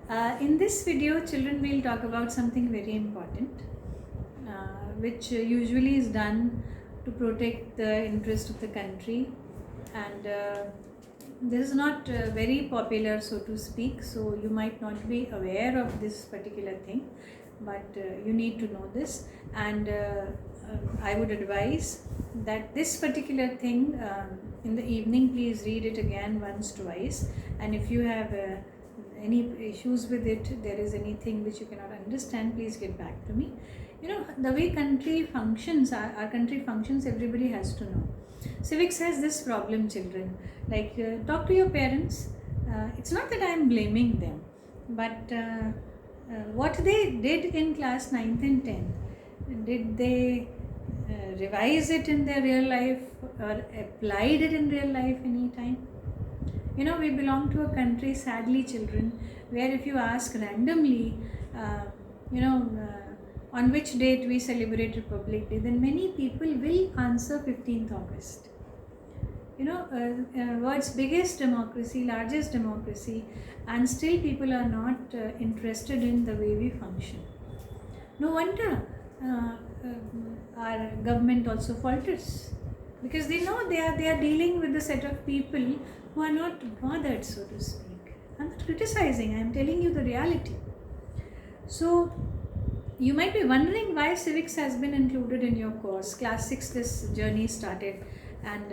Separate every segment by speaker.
Speaker 1: In this video, children will talk about something very important, which usually is done to protect the interest of the country, and this is not very popular, so to speak. So you might not be aware of this particular thing, but you need to know this. And I would advise that this particular thing in the evening, please read it again once, twice, and if you have any issues with it, there is anything which you cannot understand, please get back to me. The way country functions, our country functions, everybody has to know. Civics has this problem, children. Like, talk to your parents. It's not that I am blaming them, but what they did in class 9th and 10th, did they revise it in their real life or applied it in real life any time? We belong to a country, sadly, children, where if you ask randomly, uh, on which date we celebrate Republic Day, then many people will answer 15th August. World's biggest democracy, largest democracy, and still people are not interested in the way we function. No wonder our government also falters, because they know they are dealing with a set of people who are not bothered, so to speak. I'm not criticizing, I'm telling you the reality. So you might be wondering why civics has been included in your course. Class 6 this journey started, and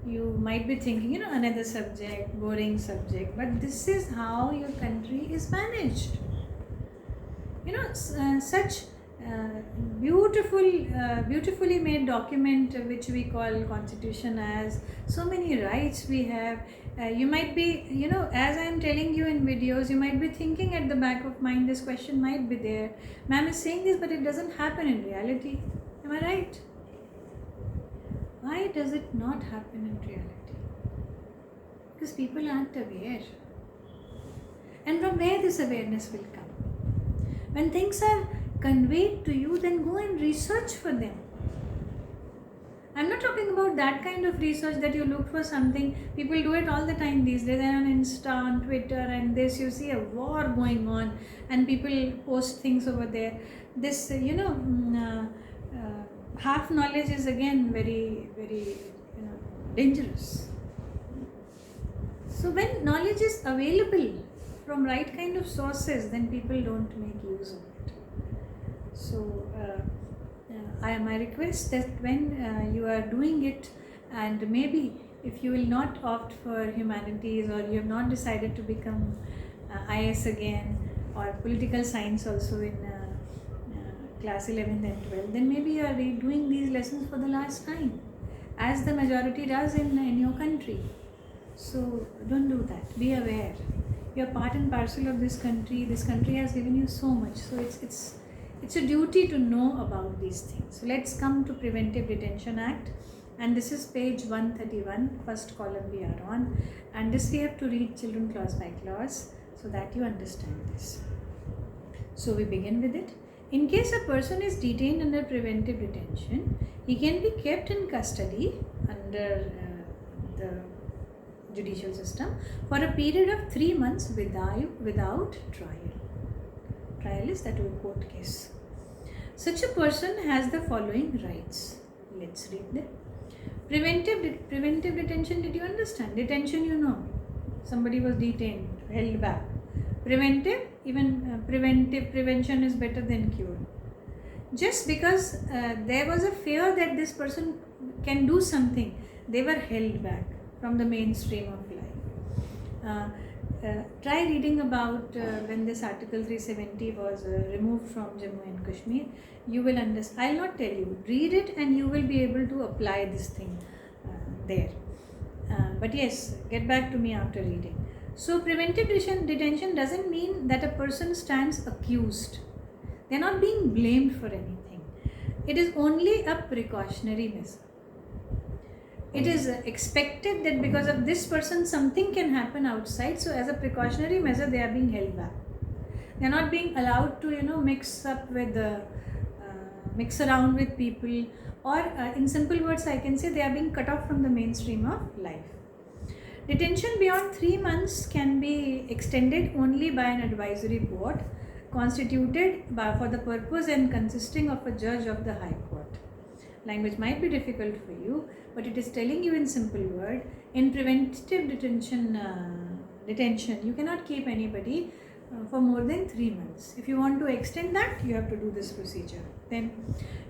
Speaker 1: you might be thinking, another subject, boring subject, but this is how your country is managed. Such beautifully made document which we call constitution, as so many rights we have. You might be, as I am telling you in videos, you might be thinking at the back of mind, this question might be there, ma'am is saying this, but it doesn't happen in reality. Am I right? Why does it not happen in reality? Because people aren't aware. And from where this awareness will come? When things are conveyed to you, then go and research for them. I'm not talking about that kind of research that you look for something. People do it all the time these days, and on Insta, on Twitter, and this, you see a war going on, and people post things over there. This, half knowledge is again very, very, dangerous. So when knowledge is available from right kind of sources, then people don't make use of it. So my request that when you are doing it, and maybe if you will not opt for humanities, or you have not decided to become IS again, or political science also in class 11th and 12th, then maybe you are doing these lessons for the last time, as the majority does in your country. So don't do that. Be aware. You are part and parcel of this country. This country has given you so much. So it's a duty to know about these things. So let's come to Preventive Detention Act, and this is page 131, first column we are on, and this we have to read, children, clause by clause, so that you understand this. So we begin with it. In case a person is detained under preventive detention, he can be kept in custody under the judicial system for a period of 3 months without trial. Trial is that old court case. Such a person has the following rights. Let's read them. Preventive detention, did you understand? Detention, somebody was detained, held back. Preventive, even prevention is better than cure. Just because there was a fear that this person can do something, they were held back from the mainstream of life. Try reading about when this Article 370 was removed from Jammu and Kashmir. You will understand. I will not tell you. Read it and you will be able to apply this thing there. But yes, get back to me after reading. So preventive detention doesn't mean that a person stands accused. They are not being blamed for anything. It is only a precautionary measure. It is expected that because of this person something can happen outside, so as a precautionary measure they are being held back. They are not being allowed to mix around with people, or in simple words I can say they are being cut off from the mainstream of life. Detention beyond 3 months can be extended only by an advisory board constituted for the purpose and consisting of a judge of the High Court. Language might be difficult for you, but it is telling you in simple word. In preventive detention, you cannot keep anybody for more than 3 months. If you want to extend that, you have to do this procedure. Then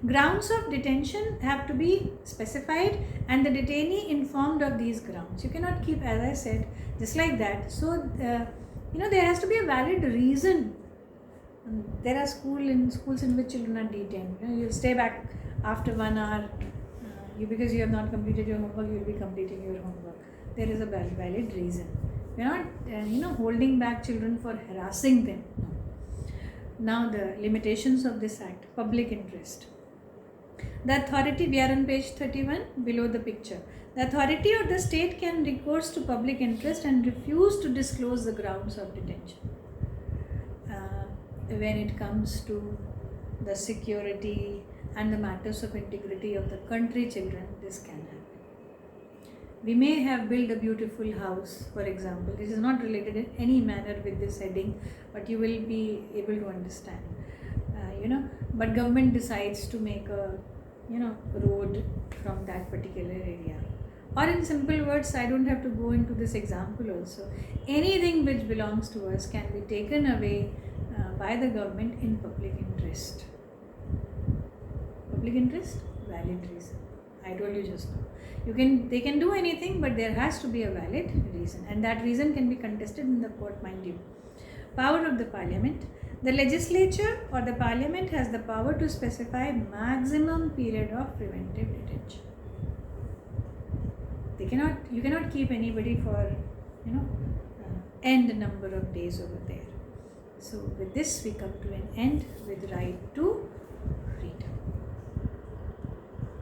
Speaker 1: grounds of detention have to be specified and the detainee informed of these grounds. You cannot keep, as I said, just like that. So there has to be a valid reason. There are schools in which children are detained. You stay back after 1 hour, because you have not completed your homework, you will be completing your homework. There is a valid reason. We are not holding back children for harassing them. Now the limitations of this act. Public interest. The authority, we are on page 31 below the picture. The authority or the state can recourse to public interest and refuse to disclose the grounds of detention. When it comes to the security and the matters of integrity of the country, children, this can happen. We may have built a beautiful house, for example. This is not related in any manner with this heading, but you will be able to understand. But government decides to make a road from that particular area. Or in simple words, I don't have to go into this example also. Anything which belongs to us can be taken away by the government in public interest. Public interest, valid reason. I told you just now. They can do anything, but there has to be a valid reason, and that reason can be contested in the court, mind you. Power of the Parliament. The legislature or the Parliament has the power to specify maximum period of preventive detention. You cannot keep anybody for end number of days over there. So with this we come to an end with right to